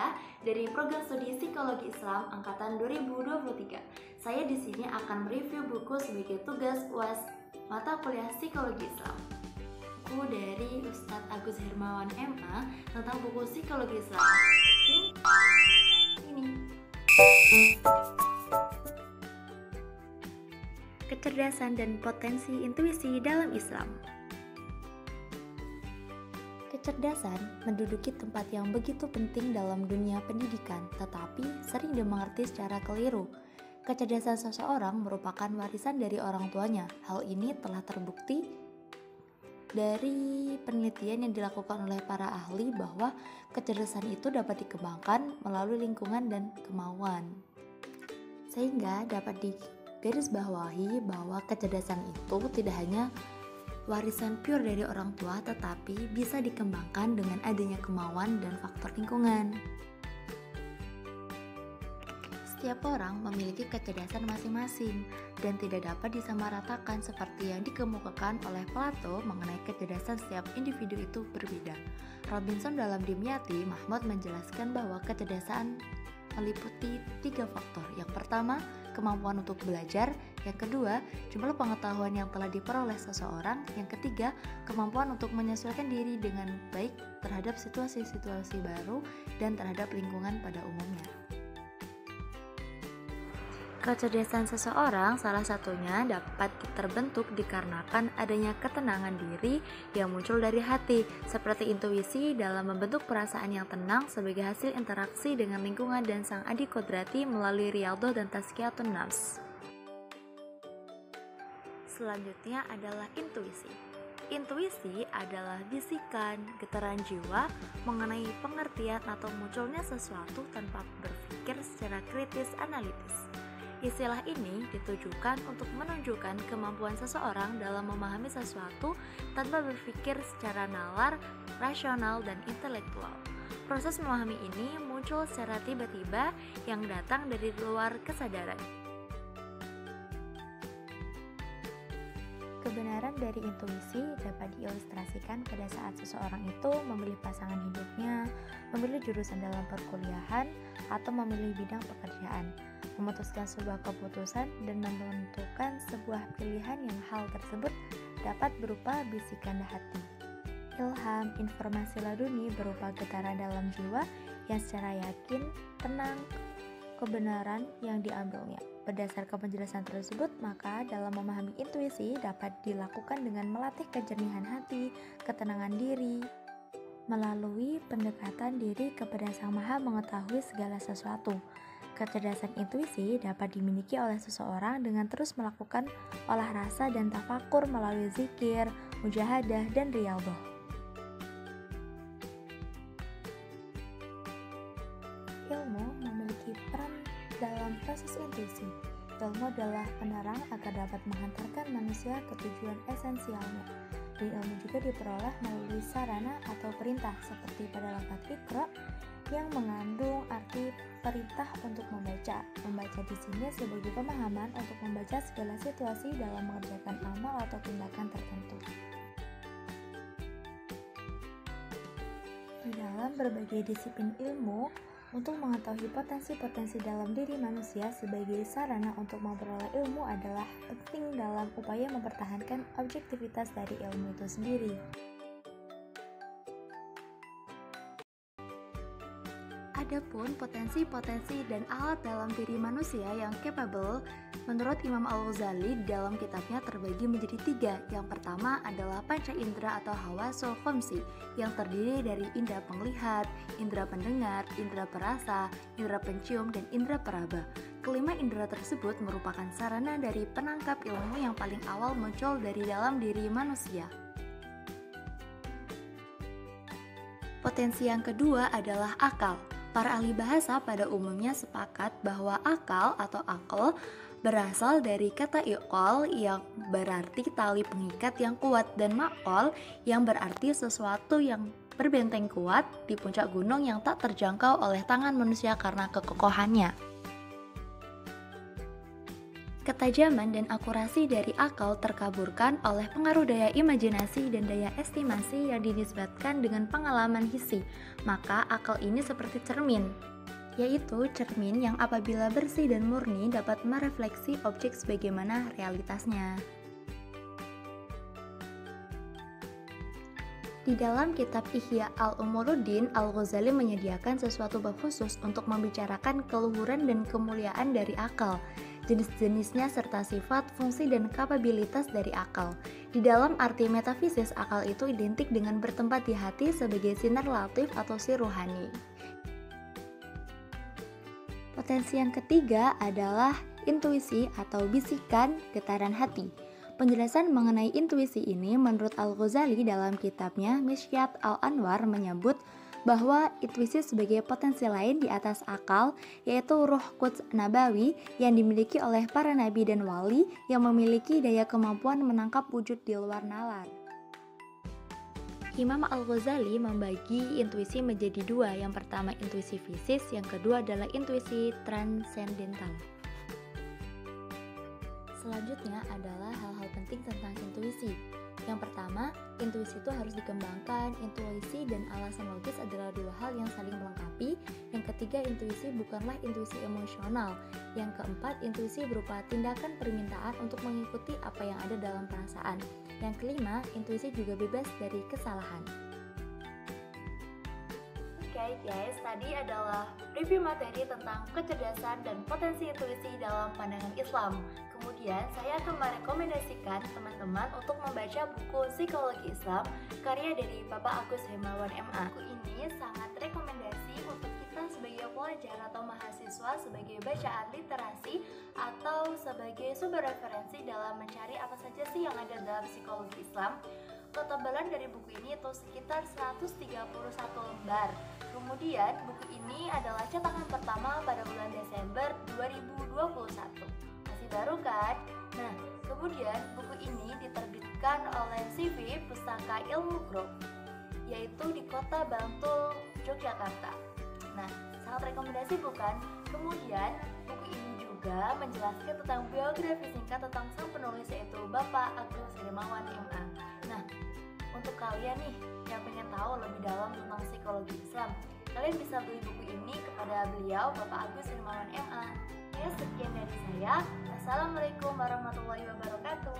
saya dari Program Studi Psikologi Islam angkatan 2023. Saya di sini akan mereview buku sebagai tugas UAS mata kuliah Psikologi Islam. Buku dari Ustadz Agus Hermawan MA tentang buku Psikologi Islam. Ini. Kecerdasan dan potensi intuisi dalam Islam. Kecerdasan menduduki tempat yang begitu penting dalam dunia pendidikan, tetapi sering dimengerti secara keliru. Kecerdasan seseorang merupakan warisan dari orang tuanya. Hal ini telah terbukti dari penelitian yang dilakukan oleh para ahli bahwa kecerdasan itu dapat dikembangkan melalui lingkungan dan kemauan. Sehingga dapat digarisbawahi bahwa kecerdasan itu tidak hanya warisan pure dari orang tua, tetapi bisa dikembangkan dengan adanya kemauan dan faktor lingkungan. Setiap orang memiliki kecerdasan masing-masing dan tidak dapat disamaratakan seperti yang dikemukakan oleh Plato mengenai kecerdasan setiap individu itu berbeda. Robinson dalam Dimyati Mahmud menjelaskan bahwa kecerdasan meliputi 3 faktor. Yang pertama, kemampuan untuk belajar. Yang kedua, jumlah pengetahuan yang telah diperoleh seseorang. Yang ketiga, kemampuan untuk menyesuaikan diri dengan baik terhadap situasi-situasi baru dan terhadap lingkungan pada umumnya. Kecerdasan seseorang salah satunya dapat terbentuk dikarenakan adanya ketenangan diri yang muncul dari hati, seperti intuisi dalam membentuk perasaan yang tenang sebagai hasil interaksi dengan lingkungan dan sang adik kodrati melalui riyadhah dan tazkiyatun nafs. Selanjutnya adalah intuisi. Intuisi adalah bisikan, getaran jiwa mengenai pengertian atau munculnya sesuatu tanpa berpikir secara kritis analitis. Istilah ini ditujukan untuk menunjukkan kemampuan seseorang dalam memahami sesuatu tanpa berpikir secara nalar, rasional, dan intelektual. Proses memahami ini muncul secara tiba-tiba yang datang dari luar kesadaran. Kebenaran dari intuisi dapat diilustrasikan pada saat seseorang itu memilih pasangan hidupnya, memilih jurusan dalam perkuliahan, atau memilih bidang pekerjaan, memutuskan sebuah keputusan, dan menentukan sebuah pilihan yang hal tersebut dapat berupa bisikan hati. Ilham, informasi laduni berupa getaran dalam jiwa yang secara yakin, tenang, kebenaran yang diambilnya. Berdasarkan penjelasan tersebut, maka dalam memahami intuisi dapat dilakukan dengan melatih kejernihan hati, ketenangan diri, melalui pendekatan diri kepada Sang Maha Mengetahui segala sesuatu. Kecerdasan intuisi dapat dimiliki oleh seseorang dengan terus melakukan olah rasa dan tafakur melalui zikir, mujahadah, dan riyadhah. Ilmu memiliki peran dalam proses intuisi. Ilmu adalah penerang agar dapat menghantarkan manusia ke tujuan esensialnya. Dan ilmu juga diperoleh melalui sarana atau perintah seperti pada lafaz Iqra yang mengandung arti perintah untuk membaca. Membaca di sini sebagai pemahaman untuk membaca segala situasi dalam mengerjakan amal atau tindakan tertentu. Di dalam berbagai disiplin ilmu, untuk mengetahui potensi-potensi dalam diri manusia sebagai sarana untuk memperoleh ilmu adalah penting dalam upaya mempertahankan objektivitas dari ilmu itu sendiri. Adapun potensi-potensi dan alat dalam diri manusia yang capable, menurut Imam Al-Ghazali dalam kitabnya terbagi menjadi 3. Yang pertama adalah panca indera atau hawasul khamsi yang terdiri dari indera penglihat, indera pendengar, indera perasa, indera pencium, dan indera peraba. Kelima indera tersebut merupakan sarana dari penangkap ilmu yang paling awal muncul dari dalam diri manusia. Potensi yang kedua adalah akal. Para ahli bahasa pada umumnya sepakat bahwa akal atau akal berasal dari kata iqal yang berarti tali pengikat yang kuat dan maqal yang berarti sesuatu yang berbenteng kuat di puncak gunung yang tak terjangkau oleh tangan manusia karena kekokohannya. Ketajaman dan akurasi dari akal terkaburkan oleh pengaruh daya imajinasi dan daya estimasi yang dinisbatkan dengan pengalaman hissi. Maka akal ini seperti cermin, yaitu cermin yang apabila bersih dan murni dapat merefleksi objek sebagaimana realitasnya. Di dalam kitab Ihya al-Ulumuddin, Al-Ghazali menyediakan sesuatu bab khusus untuk membicarakan keluhuran dan kemuliaan dari akal, jenis-jenisnya serta sifat, fungsi, dan kapabilitas dari akal. Di dalam arti metafisis, akal itu identik dengan bertempat di hati sebagai sinar latif atau sir ruhani. Potensi yang ketiga adalah intuisi atau bisikan getaran hati. Penjelasan mengenai intuisi ini menurut Al-Ghazali dalam kitabnya Mishyat al-Anwar menyebut bahwa intuisi sebagai potensi lain di atas akal, yaitu ruh quds nabawi yang dimiliki oleh para nabi dan wali yang memiliki daya kemampuan menangkap wujud di luar nalar. Imam Al-Ghazali membagi intuisi menjadi dua, yang pertama intuisi fisis, yang kedua adalah intuisi transendental. Selanjutnya adalah hal-hal penting tentang intuisi. Yang pertama, intuisi itu harus dikembangkan. Intuisi dan alasan logis adalah dua hal yang saling melengkapi. Yang ketiga, intuisi bukanlah intuisi emosional. Yang keempat, intuisi berupa tindakan permintaan untuk mengikuti apa yang ada dalam perasaan. Yang kelima, intuisi juga bebas dari kesalahan. Oke guys, tadi adalah review materi tentang kecerdasan dan potensi intuisi dalam pandangan Islam. Kemudian saya akan merekomendasikan teman-teman untuk membaca buku Psikologi Islam karya dari Bapak Agus Hermawan MA. Buku ini sangat rekomendasi untuk kita sebagai pelajar atau mahasiswa sebagai bacaan literasi atau sebagai sumber referensi dalam mencari apa saja sih yang ada dalam psikologi Islam. Ketebalan dari buku ini itu sekitar 131 lembar. Kemudian buku ini adalah cetakan pertama pada bulan Desember 2021. Masih baru kan? Nah, kemudian buku ini diterbitkan oleh CV Pustaka Ilmu Group, yaitu di Kota Bantul, Yogyakarta. Nah, sangat rekomendasi bukan? Kemudian buku ini juga menjelaskan tentang biografi singkat tentang sang penulis, yaitu Bapak Agus Hermawan MA. Nah, untuk kalian nih yang pengen tahu lebih dalam tentang psikologi Islam, kalian bisa beli buku ini kepada beliau, Bapak Agus Hermawan MA. Ya, sekian dari saya. Assalamualaikum warahmatullahi wabarakatuh.